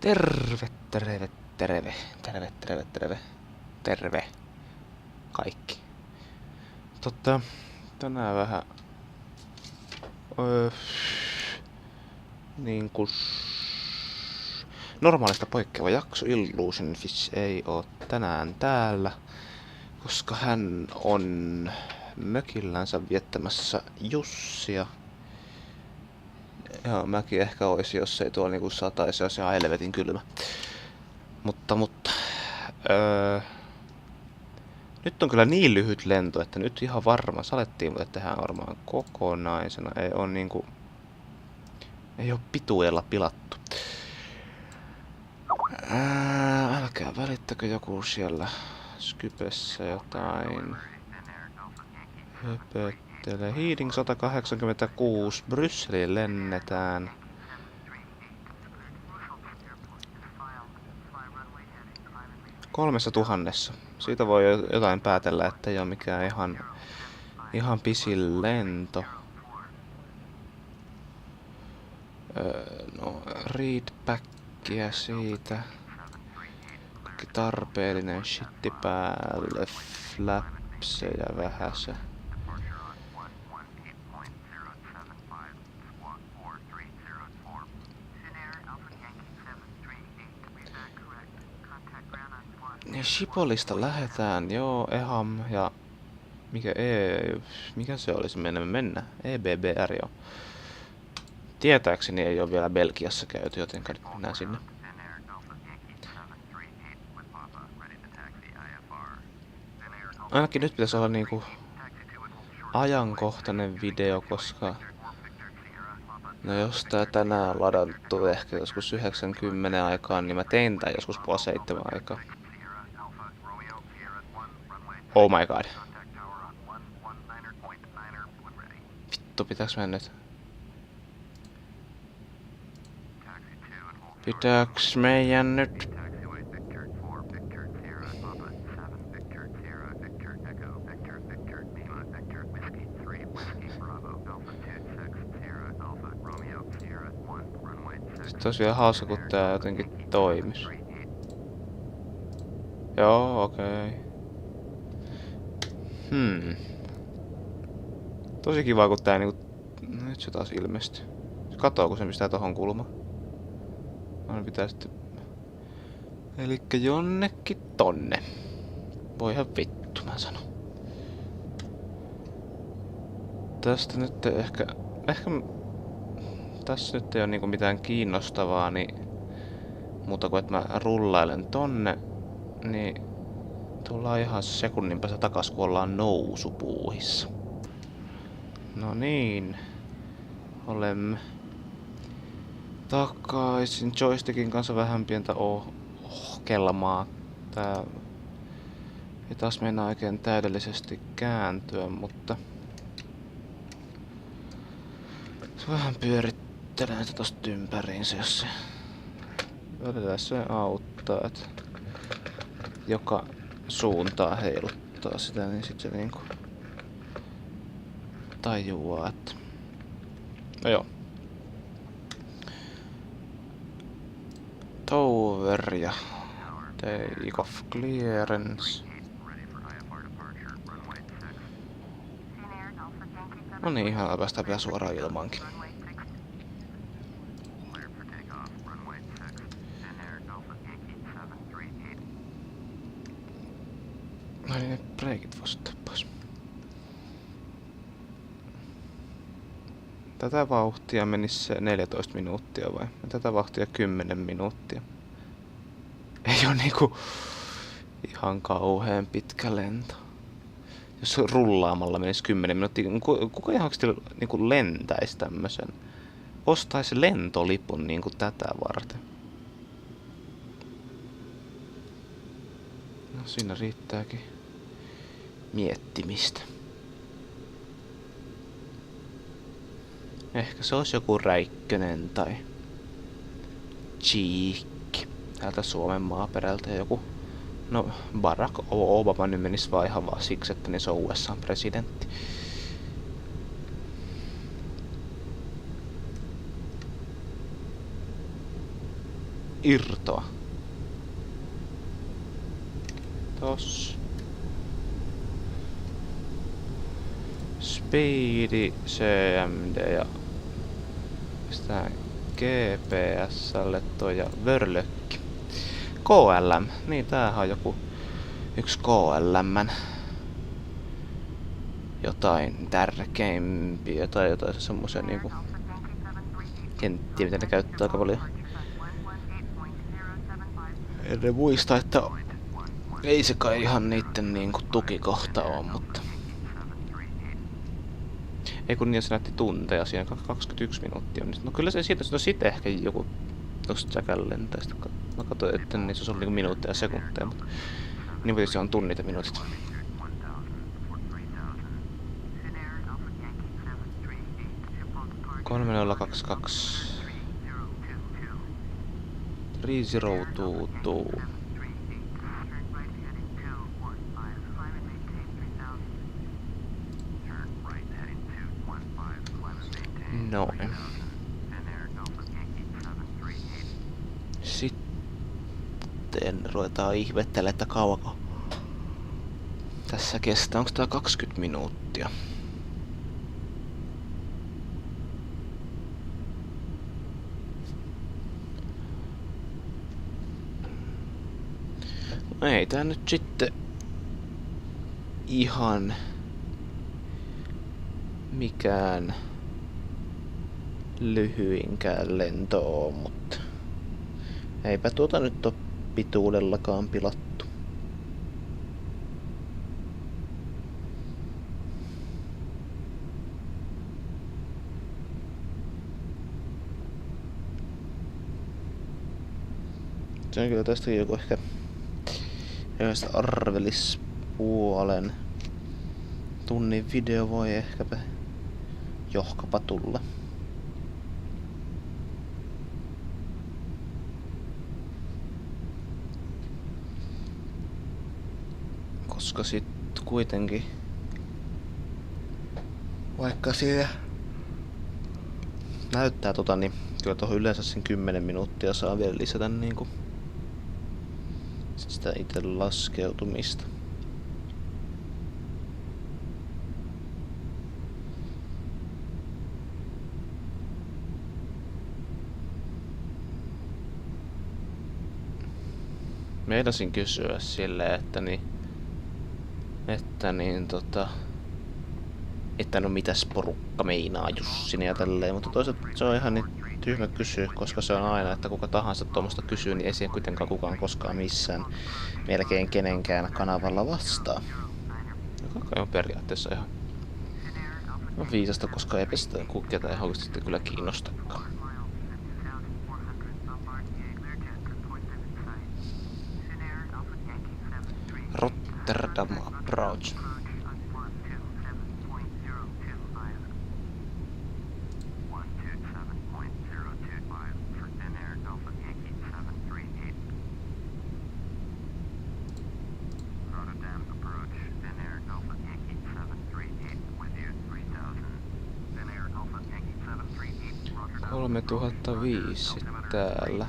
Terve, terve, terve, terve, terve, terve, terve. Kaikki. Tänään vähän... niinku... Normaalista poikkeava jakso. Illusion Fish ei oo tänään täällä, koska hän on mökillänsä viettämässä Jussia. Joo, mäkin ehkä oisin, jos ei tuolla niinku sataisi, jos ihan helvetin kylmä. Mutta... nyt on kyllä niin lyhyt lento, että nyt ihan varma salettiin, mutta tehdään varmaan kokonaisena. Ei oo niinku... Ei oo pituudella pilattu. Älkää välittäkö joku siellä Skypessä jotain. Höpöttele. Heading 186. Brysseliin lennetään. $3,000. Siitä voi jotain päätellä, että ei ole mikään ihan pisin lento. No, readbackia siitä. Kaikki tarpeellinen shitti päälle. Flapseja vähäse. Ja Shipolista lähetään, joo, EHAM ja... Mikä se olisi? Mennä. EBBR, joo. Tietääkseni ei ole vielä Belgiassa käyty, joten nyt mennään sinne. Ainakin nyt pitäisi olla niinku ajankohtainen video, koska... No jos tää tänään ladattu ehkä joskus 90 aikaan, niin mä tein tän joskus 6:30 aikaa. Oh my god. Vittu, pitääks mennä nyt? Pitääks meidän nyt? Sitten olisi vielä hauska, kun tää jotenkin toimis. Joo, okei. Tosi kiva, kun tää niinku... Nyt se taas ilmestyy. Katoako se mistään tohon kulmaan? Aina pitää sitten... Elikkä jonnekin tonne. Voihan vittu, mä sanon. Tästä nyt ehkä... Tässä nyt ei oo niinku mitään kiinnostavaa, niin... Muuta kuin että mä rullailen tonne, niin... Tullaan ihan sekunnin päästä takas, kun ollaan nousupuuhissa. No niin. Olemme takaisin. Joystickin kanssa vähän pientä ohkelmaa. Tää ei taas meinaa oikein täydellisesti kääntyä, mutta... Se vähän pyörittelee sitä tosta ympäriinsä, jos se... Välillä se auttaa, että... Joka suuntaa heiluttaa sitä, niin sit se niinku... Tajuaa, että... No joo. Tower ja... Take off clearance. No niin, ihan päästään vielä suoraan ilmaankin. No niin, ne breakit vois ottaa pois. Tätä vauhtia menisi 14 minuuttia vai? Tätä vauhtia 10 minuuttia. Ei oo niinku ihan kauheen pitkä lento. Jos rullaamalla menisi 10 minuuttia, kuka ihan niinku lentäisi tämmösen? Ostaisi lentolipun niinku tätä varten. No siinä riittääkin miettimistä. Ehkä se olisi joku Räikkönen tai Cheek täältä Suomen maaperältä joku. No Barack Obama nyt menisi vaan ihan vaan siksi, että niin se on USA-presidentti. irtoa. Tossa. Speedi, CMD ja pistää GPS:lle toi ja Vörlökki. KLM, niin tämähän on joku yksi KLM:n jotain tärkeimpiä tai jotain semmosia niinku kenttiä, mitä ne käyttää aika paljon. En muista, että ei se kai ihan niitten niinku tukikohta oo, mutta ei kun niin se näytti tunteja siinä, 21 minuuttia. No kyllä se siitä, no sit ehkä joku tosta säkän lentäistä. Mä katsoin, että niin se on niinku minuutteja ja sekunteja, mutta niin tietysti on tunnit ja minuutit. (3022) 3022. Noin. Sitten ruvetaan ihmettelemään, että kauanko tässä kestää. Onko tää 20 minuuttia? No ei tää nyt sitten ihan mikään lyhyinkään lento oo, mutta eipä tuota nyt oo pituudellakaan pilattu. Se on kyllä tästäkin joku ehkä joista arvelis puolen tunnin video voi ehkäpä johkapa tulla. Koska sit kuitenkin vaikka siellä näyttää niin kyllä tohon yleensä sen 10 minuuttia saa vielä lisätä niinku sitä itse laskeutumista. Meinasin kysyä silleen, että no mitäs porukka meinaa Jussine ja tälleen, mutta toisaalta se on ihan niin tyhmä kysyä, koska se on aina, että kuka tahansa tuommoista kysyy, niin ei siihen kuitenkaan kukaan koskaan missään melkein kenenkään kanavalla vastaa. Joka on periaatteessa ihan viisasta, koska eipä sitä ketään ihan oikeasti kyllä kiinnostakaan. Rotterdam approach. Kolme 3005 täällä.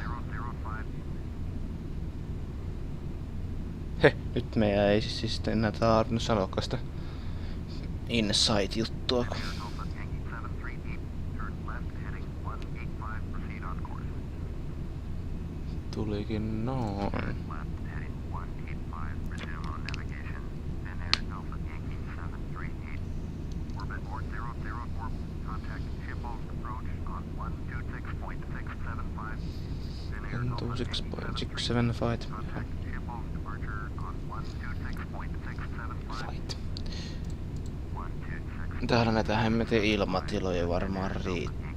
Nyt meidän ei siis enää tarvinnut sanoakaan sitä Insight-juttua. Tulikin noin. One, 6.675. Fight. Täällä näitä hemmetin ilmatiloja varmaan riittää.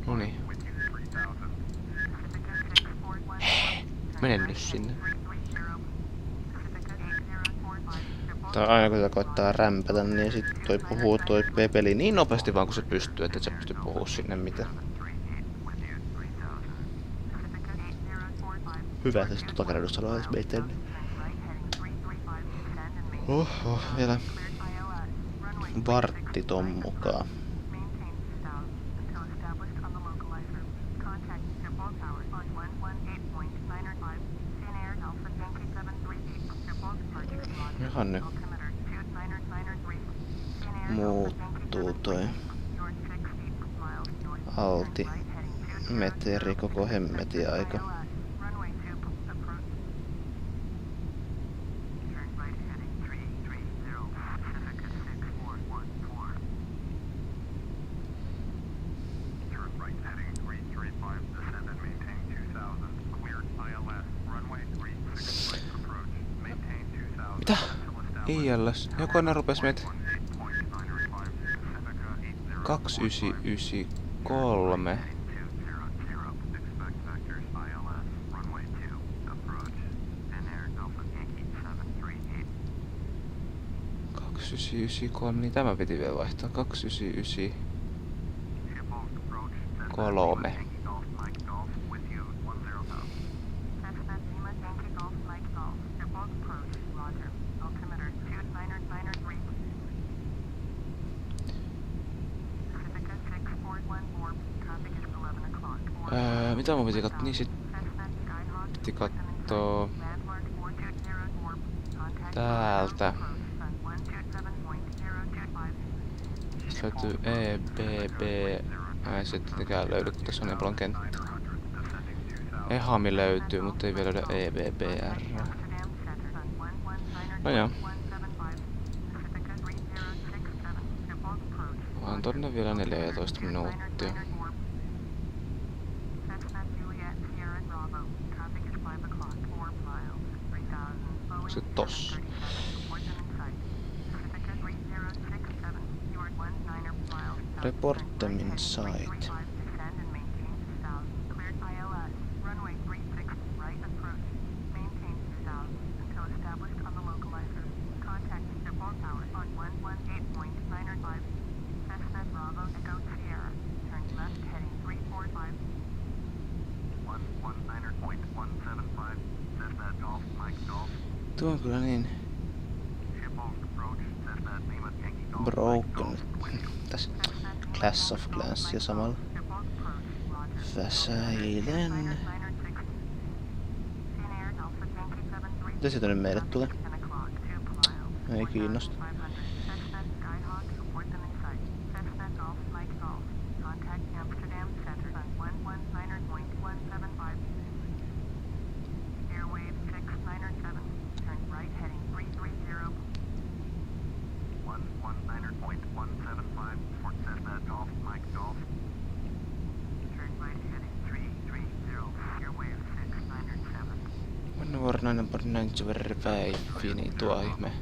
Noniin. Mene nyt sinne. Tai aina kun se koittaa rämpätä, niin sit toi puhuu toi pepeli niin nopeasti vaan kun se pystyy, että se pystyy puhuu sinne mitään. Hyvä, että sitten takaradussa on edes meitä ennen. Oho, vielä vartti ton mukaan. Ihan nyt muuttuu toi alti metri koko hemmetin aika. Mitä? ILS. Jokainen rupes meitä 2993. Niin tämä piti vielä vaihtaa. 2993. Mitä mun piti katsoa? Niin sit piti kattoo täältä. Sitten löytyy EBB. Ei se tietenkään löydy, kun tässä on niin paljon kenttä. Ehami löytyy, mutta ei vielä löydä EBBR. No joo. Vaan tonne vielä 14 minuuttia. Onko se tossa? Report them inside. Tuo on kyllä niin Broken. Tässä Clash of Clans ja samalla. Väsäilen. Mitä sieltä nyt meille tulee? Ei kiinnosta. Verify finito ihme.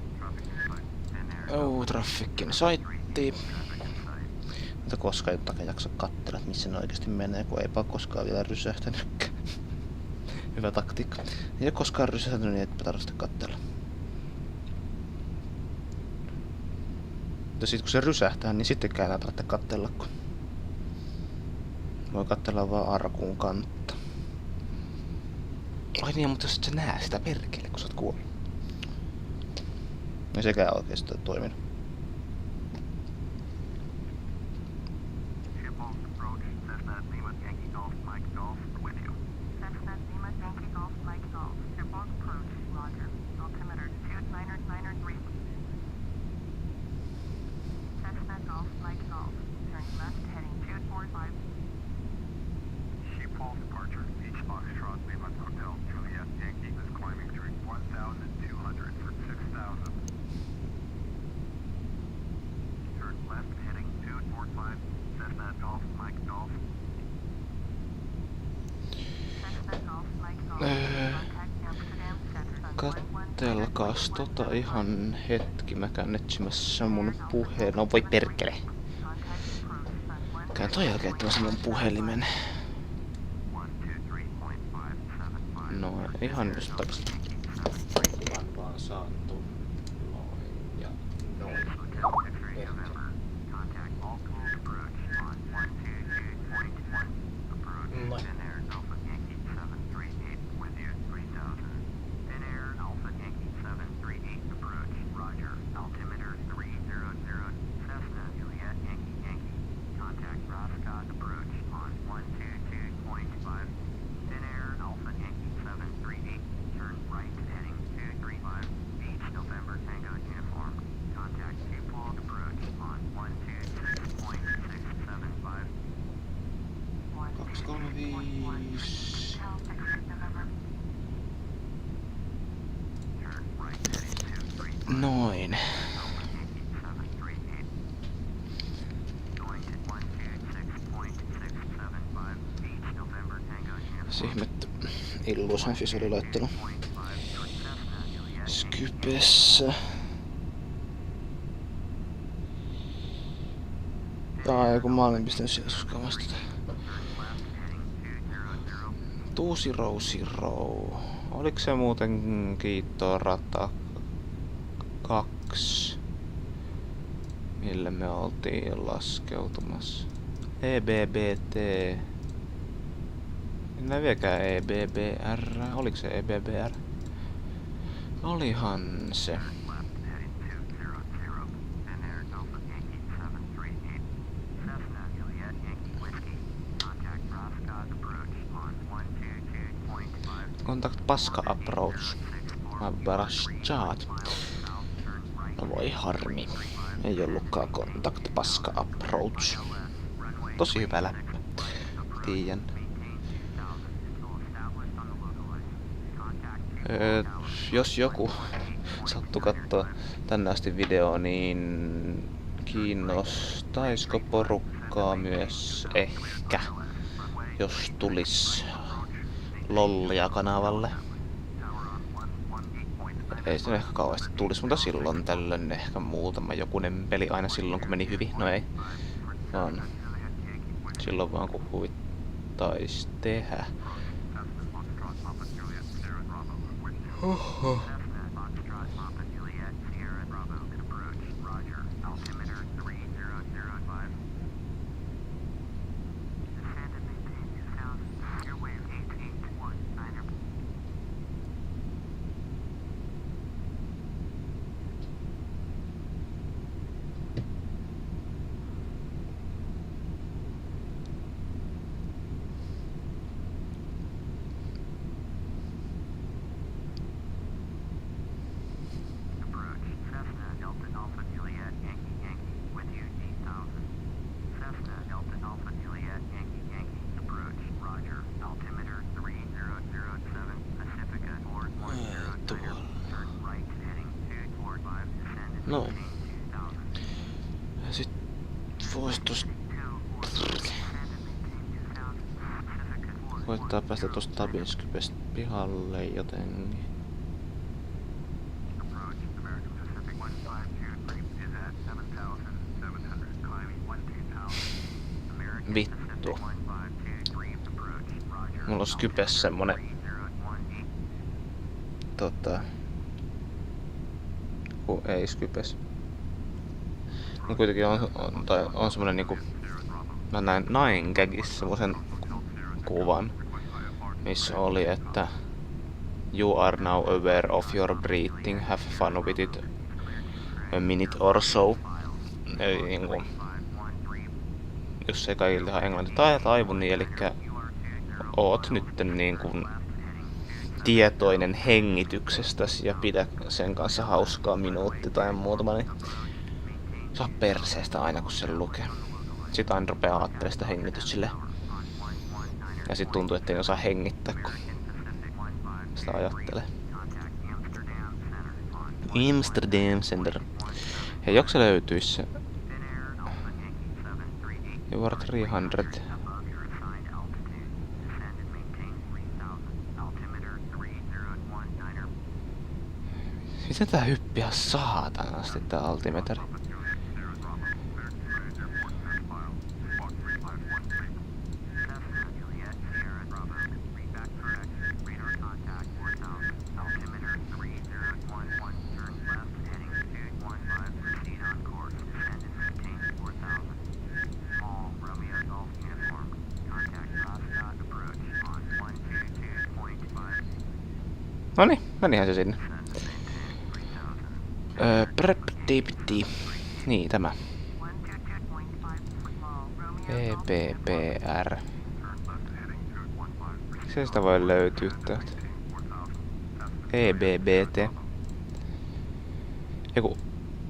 Trafficin saitti. Mutta koskaan ei jaksa katsella, että missä ne oikeesti menee, kun eipä koskaan vielä rysähtänytkään. Hyvä taktiikka. Ei ole koskaan rysähtänyt niin, että tarvitse katsella. Mutta sit kun se rysähtää, niin sittenkään ei tarvitse katsella, kun voi katsella vaan arkun kantta. Ai niin, mutta jos et sä näe sitä perkele, kun sä oot kuollut. Ei sekään oikeesti toiminut. Kattelkaas ihan hetki, mä käyn etsimässä mun puheen. No voi perkele. Käyn toi jälkeen etsimässä mun puhelimen. No ihan just takas. Vaan saattu. Noin ja noin. Noin. Noin. Se ihmettä Illusion Fish oli laittanut Skypessä. Kun mä olin pistänyt siellä vastata. 2000. Oliko se muuten kiittorata 2? Millä me oltiin laskeutumassa? EBBT. En näe vieläkään EBBR. Oliko se EBBR? Olihan se. Contact Paska Approach. Barashat. No voi harmi. Ei ollutkaan Contact Paska Approach. Tosi hyvä läppä. Tiedän. Jos joku sattuu katsoa tänne asti videoa, niin kiinnostaisiko porukkaa myös ehkä, jos tulis lollia kanavalle. Ei sitä ehkä kauheasti tulis, mutta silloin tällöin ehkä muutama jokunen peli aina silloin kun meni hyvin. No ei, vaan silloin vaan kun huvittais tehdä. Oho. Noin. Ja sit vois tosta koittaa päästä tosta Tabinskypestä pihalle jotenkin. Vittu. Mulla on Skypessä semmonen ei Skypes. Mut kuitenkin on semmonen niinku mä näin 9gagissa semmosen kuvan, missä oli, että you are now aware of your breathing, have fun with it a minute or so. Eli niinku, jos ei kaikille ihan englanti taivu, niin elikkä oot nytten niinku tietoinen hengityksestäsi ja pidä sen kanssa hauskaa minuutti tai muutama, niin saa perseestä aina kun sen lukee. Sitten aina rupeaa ajattelemaan sitä hengitystä silleen. Ja sit tuntuu, ettei osaa hengittää, kun sitä ajattelee. Amsterdam Center. Hei, joko se löytyis se? You are 300. Miten tää hyppiä saatanasti tää altimetri? Noniin, menihän se sinne. Prep-dipti. Niin, tämä. EPPR. Se sitä voi löytyä täältä. EBBT. Joku...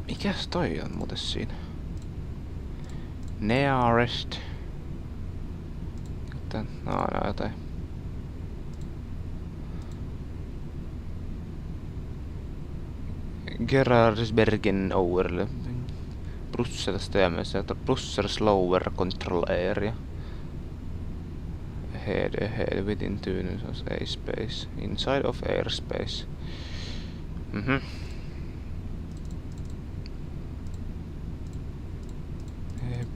Mikäs toi on muuten siinä? Nearest. No, jotain. Gerardsbergen over. Brussel stämmer Brussel slower control area. Ahead within 2 airspace. Inside of airspace.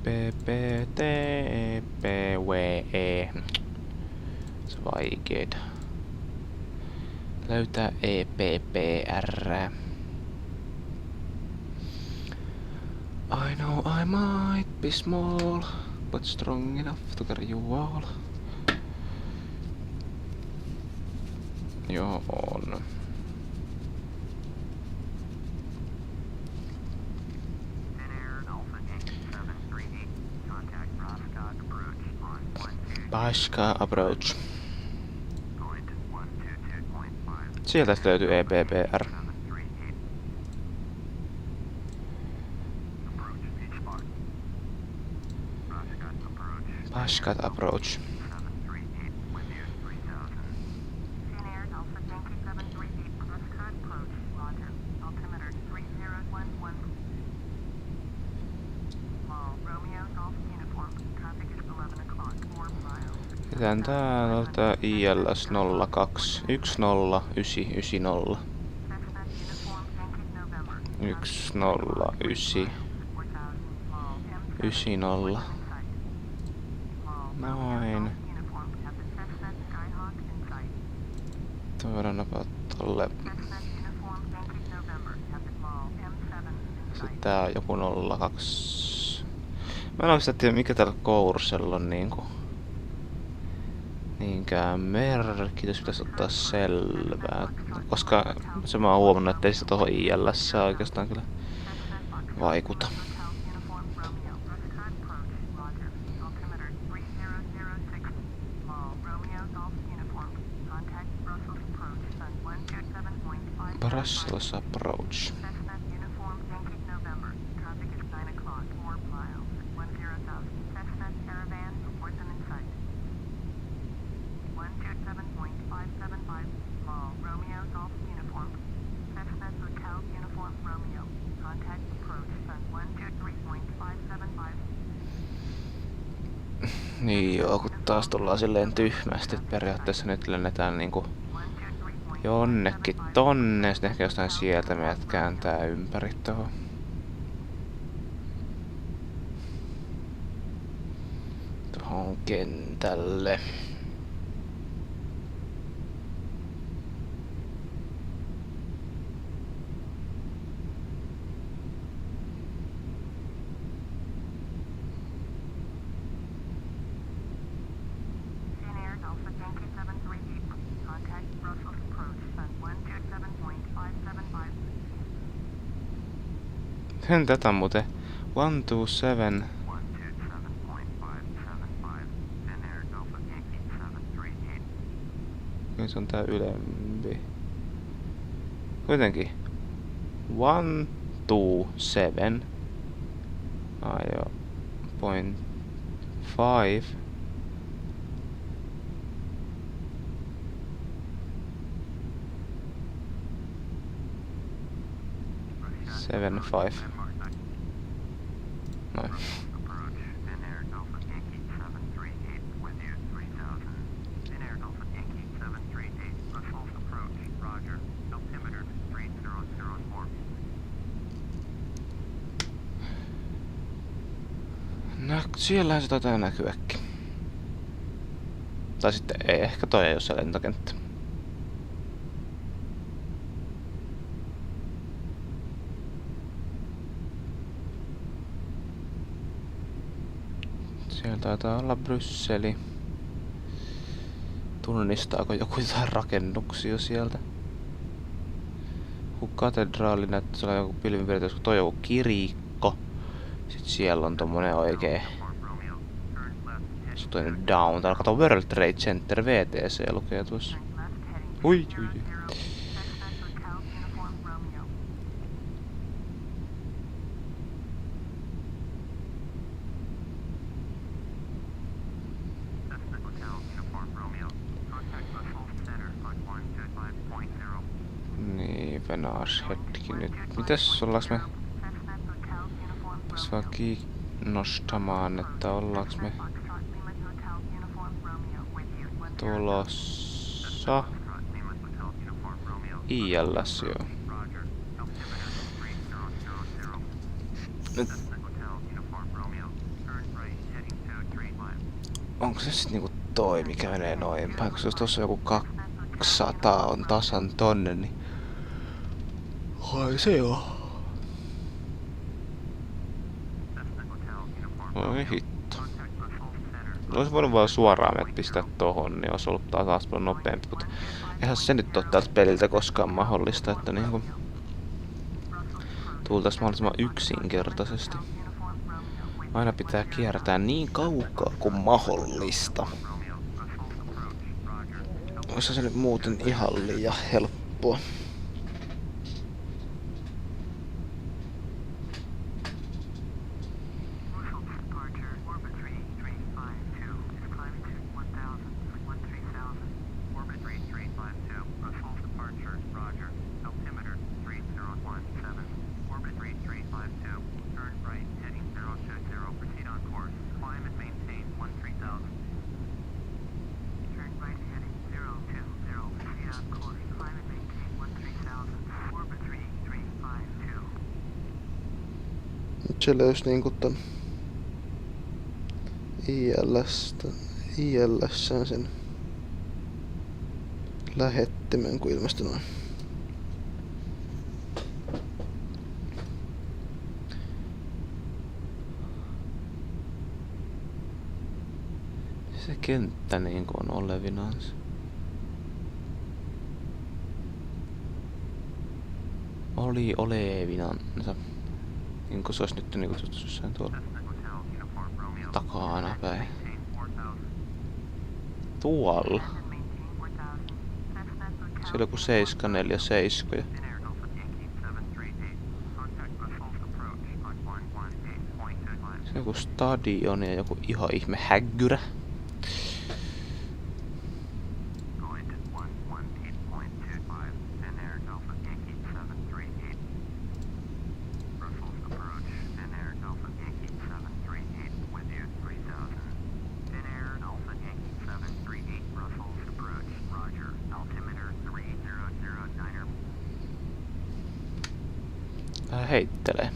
EPPTEPWE. Se vaikeeta. Löytää EPPR. I know I might be small, but strong enough to carry you all. Joo, on. Paska approach. Sieltä löytyy EPPR. Paskat approach. Jätän täältä ILS 02 109990 10990. Noin. Tuodaanpa tolle. Sitten tää on joku 02. Mä en oikeastaan tiedä mikä tällä koursella on niinku. Niinkään merkitys pitäisi ottaa selvää. Koska se mä oon huomannut, ettei sitä tohon ILS oikeastaan kyllä vaikuta. Brussels approach. Niin joo, kun taas tullaan silleen tyhmästi, että periaatteessa nyt lennetään niinku jonnekin tonne, sitten ehkä jostain sieltä meidät kääntää ympäri tohon. Tohon kentälle. Sen tätä muuten 127. Nyt se on tää ylempi. Kuitenkin. 127. Joo. 0.5. Seven five. Noin. No, siellähän se taitaa näkyäkin. Tai sitten ei, ehkä toi ei oo se lentokenttä. Siellä taitaa olla Brysseli. Tunnistaako joku jotain rakennuksia sieltä? Joku katedraali näyttää, siellä on joku pilvenpiirtys, kun toi on joku kirikko. Sitten siellä on tommonen oikee... Se on toi nyt downtown. Kato World Trade Center VTC lukee tuossa. Ui. Menaas hetki nyt. Mitäs ollaanko me... Tässä vaan kiinnostamaan, että ollaanko me... Tulossa... ILS joo. Nyt... Onko se sit niinku toi, mikä menee noin päin? Koska jos tossa joku 200 on tasan tonne, niin... Ai se joo. Oi hitto. Olisi voinut vaan suoraan meidät pistää tohon, niin olisi ollut taas paljon nopeampi, mutta eihän se nyt oo tältä peliltä koskaan mahdollista, että niinku... Tultais mahdollisimman yksinkertaisesti. Aina pitää kiertää niin kaukaa kuin mahdollista. Olisi se nyt muuten ihan liian helppoa. Se löysi niinku ton ILS:n sen lähettimen, kun ilmestyi noin. Se kenttä niinku on olevinansa. Oli olevinansa. Niin kuin se olisi nyt niinku jossain tuolla takana päin. Tuolla. Siellä on joku 747. Se on joku stadion ja joku ihan ihme häggyrä. Heittelee.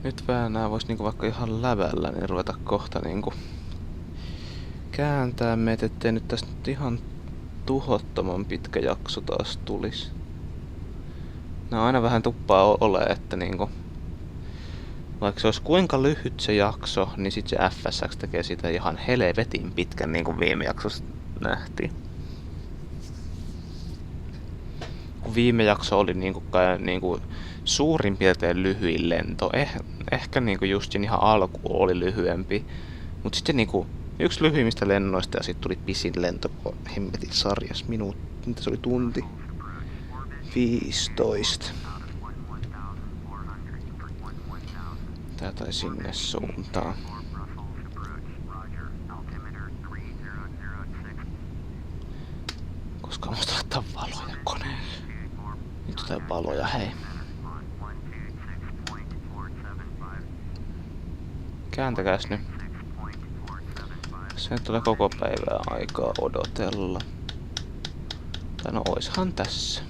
Nyt vähän nää vois niinku vaikka ihan lävällä niin ruveta kohta niinku kääntää meitä, ettei nyt tästä nyt ihan tuhottoman pitkä jakso taas tulis. Nää aina vähän tuppaa olee, että niinku vaikka se olisi kuinka lyhyt se jakso, niin sit se FSX tekee siitä ihan helvetin pitkän niinku viime jaksossa nähtiin. Kun viime jakso oli niinku suurin piirtein lyhyin lento. Ehkä niinku just ihan alku oli lyhyempi. Mut sitten niinku yksi lyhyimmistä lennoista ja sit tuli pisin lento hemmetin sarjas. Mitä se oli, tunti? 15. Tää tai sinne suuntaan. Koska musta laittaa valoja koneen. Nyt otetaan valoja, hei. Kääntäkääs nyt. Se tulee koko päivää aikaa odotella. Tai no oishan tässä.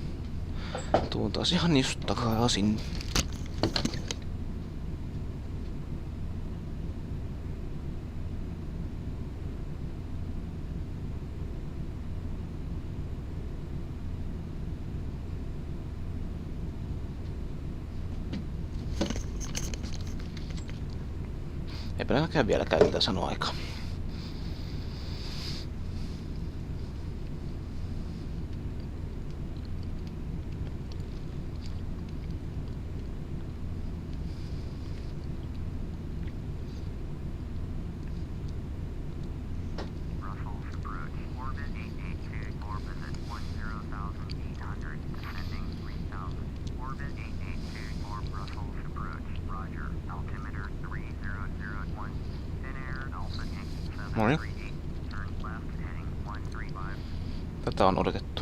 Tuun taas ihan just takaisin. Eipä näkään vielä käytä sanoa aikaa. Morning. Tätä on odotettu.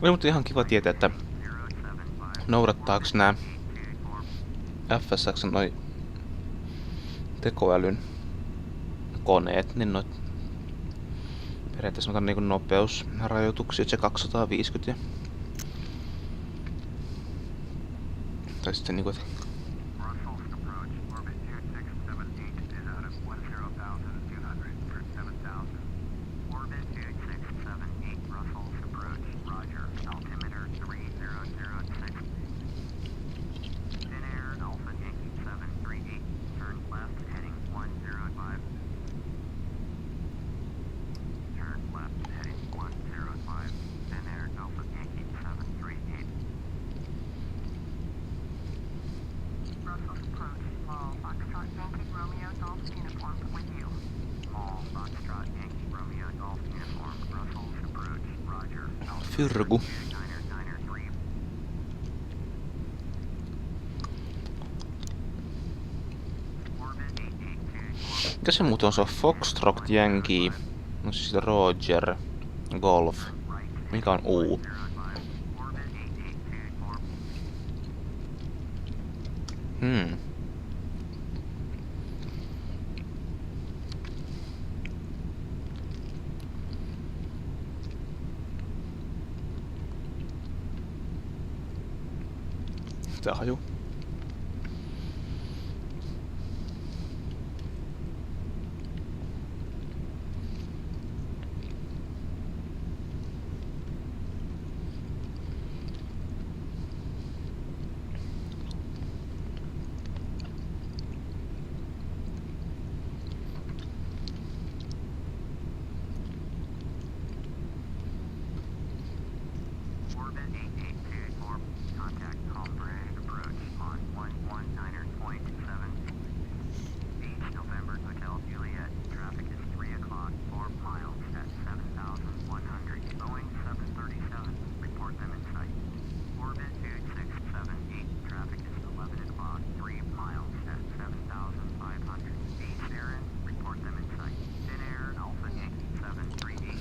Oli mutta ihan kiva tietää, että noudattaako nämä FSX noi tekoälyn koneet, niin noit periaatteessa on niinku nopeusrajoituksia, se 250 ja tai sitten niinku, että Fyrgu. Mikä se muuten on? Se on Foxtrot Yankee. No siis Roger. Golf. Mikä on U? Tää haju.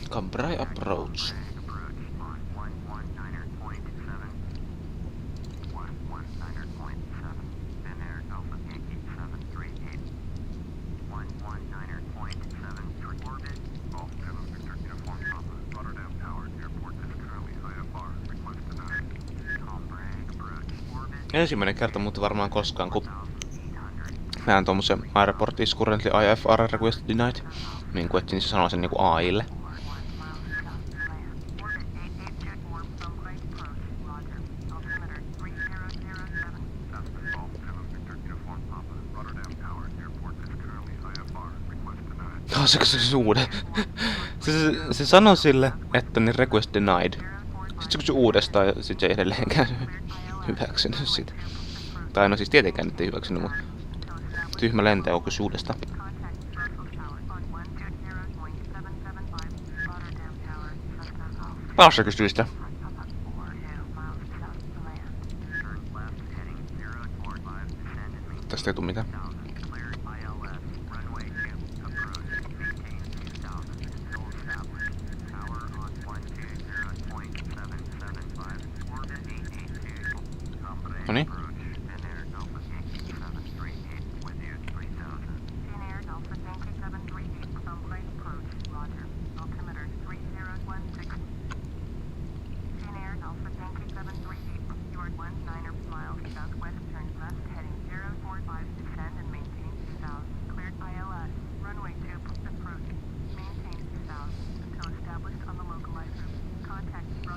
Cambrai approach. Ensimmäinen kerta mutta varmaan koskaan, kun mä en tommosen airport is currently IFR request denied. Niin kuin etsin se sanoo sen niinku AIlle. Se uuden. Se sanoi sille, että niin request denied. Sitten se kysyi uudestaan ja sit se ei edelleenkään hyväksynyt sitä. Tai no siis tietenkään nyt ei hyväksynyt, mutta tyhmä lentäjä kysyi uudestaan. Taas se kysyi sitä. Tästä ei tuu mitään. Noniin.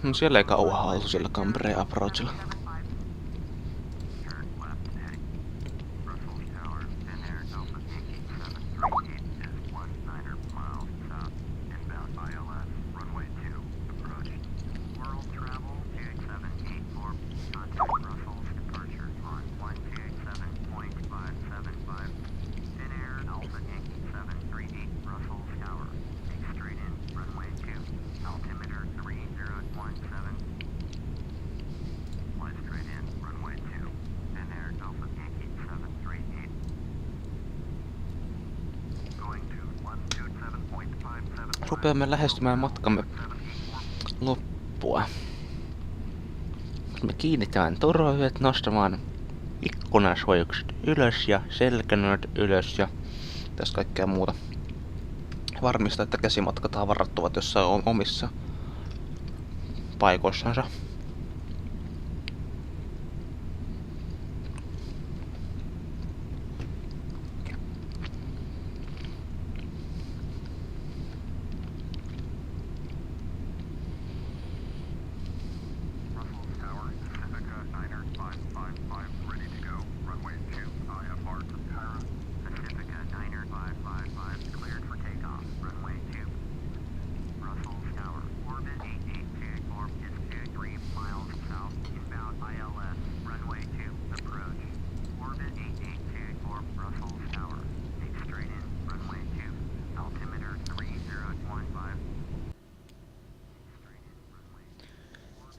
No siellä ei kauan oltu siellä Cambrai approachilla. rupeamme lähestymään matkamme loppua. Me kiinnitetään turvavyöt nostamaan ikkunasuojukset ylös ja selkänööt ylös ja tässä kaikkea muuta. Varmistaa, että käsimatkatavarat ovat jossain omissa paikoissansa.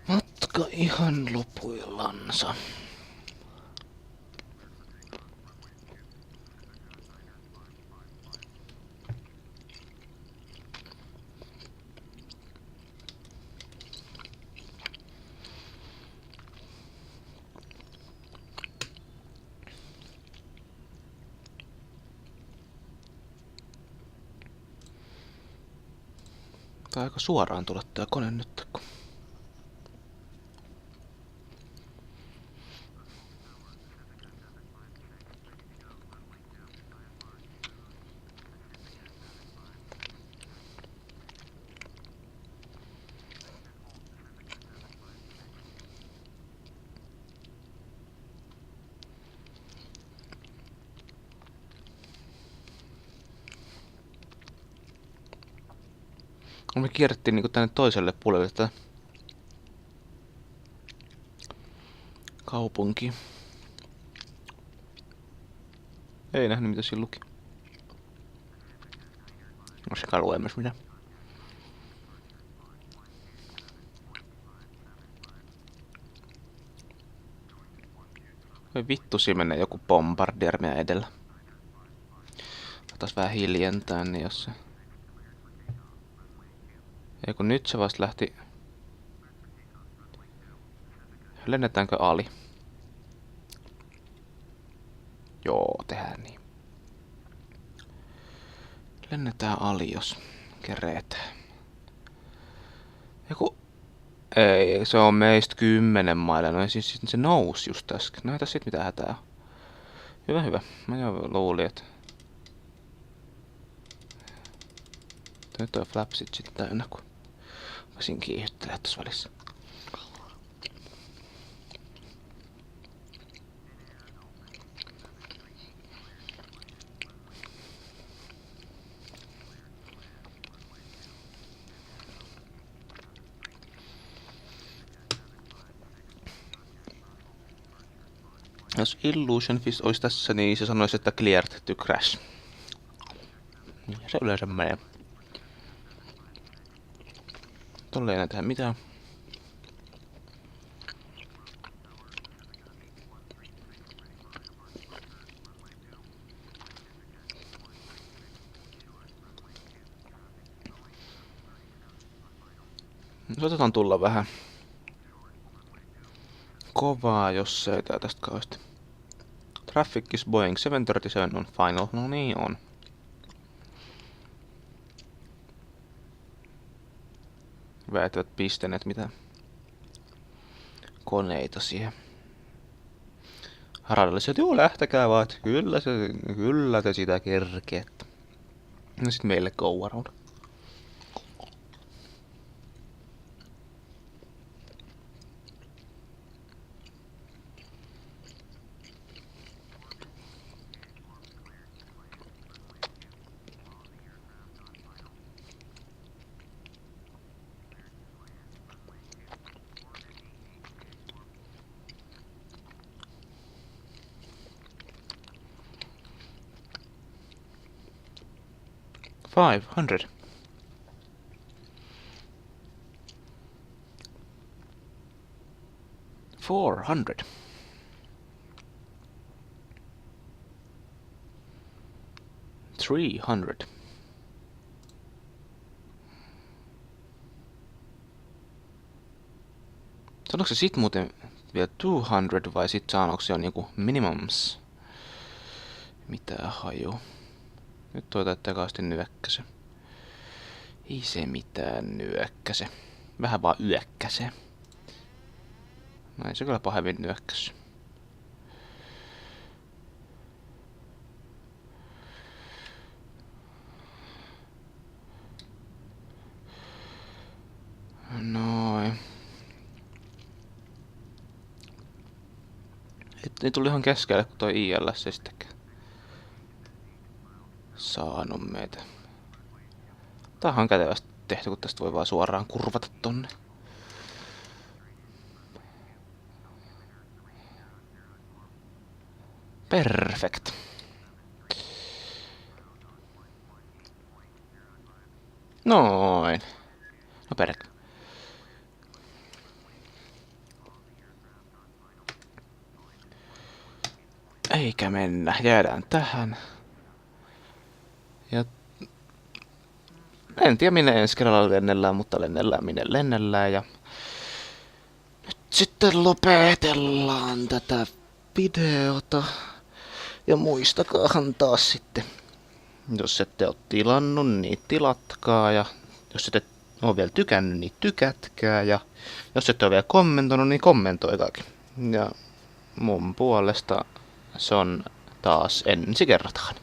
Matka ihan lopuillansa. Tää on aika suoraan tulla tää kone nyt, kun me kierrettiin niinku tänne toiselle puolelle tätä kaupunki. Ei nähnyt mitä siinä luki. Olisiko luemassa mitä? Voi vittu, siinä menee joku bombardier meidän edellä. Otas vähän hiljentää, niin jos se... Ei kun nyt se vasta lähti... Lennetäänkö ali? Joo, tehdään niin. Lennetään ali, jos keretään. Joku... Ei, se on meistä 10 mailla. No siis se nousi just äsken. No ei tässä sit mitään hätää. Hyvä, hyvä. Mä jo luulin, että... Nyt on flapsit sit täynnä, kun... Mä siinä kiihyttelen tässä välissä. Jos Illusion Fist olisi tässä, niin se sanoisi, että cleared to crash. Niin se yleensä menee. Tolle ei enää tehdä mitään. Otetaan tulla vähän kovaa, jos se ei tää tästä kauheasti. Traffic is Boeing 737 on final. No niin on. Hyvä, että eivät pistäneet mitään koneita siihen. Radalliset, juu lähtekää vaan, kyllä te sitä kerkeet. No sit meille go around. $500. $400. $300. Sanoiko se sit muuten vielä 200 vai sit saanoiko se on niinku minimums? Mitä haju? Nyt toi taitaa kauheasti nyökkäse. Ei se mitään nyökkäse. Vähän vaan yökkäse. No ei se kyllä pahemmin nyökkäs. Noin. Ei tuli ihan keskelle, kun toi ILS ei sittenkään saanut meitä. Tää on kätevästi tehty, kun tästä voi vaan suoraan kurvata tonne. Perfect. Noin. No perkele. Eikä mennä, jäädään tähän. Ja en tiedä minne ensi kerralla lennellään, mutta lennellään minne lennellään. Ja nyt sitten lopetellaan tätä videota. Ja muistakaahan taas sitten, jos ette ole tilannut, niin tilatkaa. Ja jos ette ole vielä tykännyt, niin tykätkää. Ja jos ette ole vielä kommentoinut, niin kommentoikaakin. Ja mun puolesta se on taas ensi kertaan.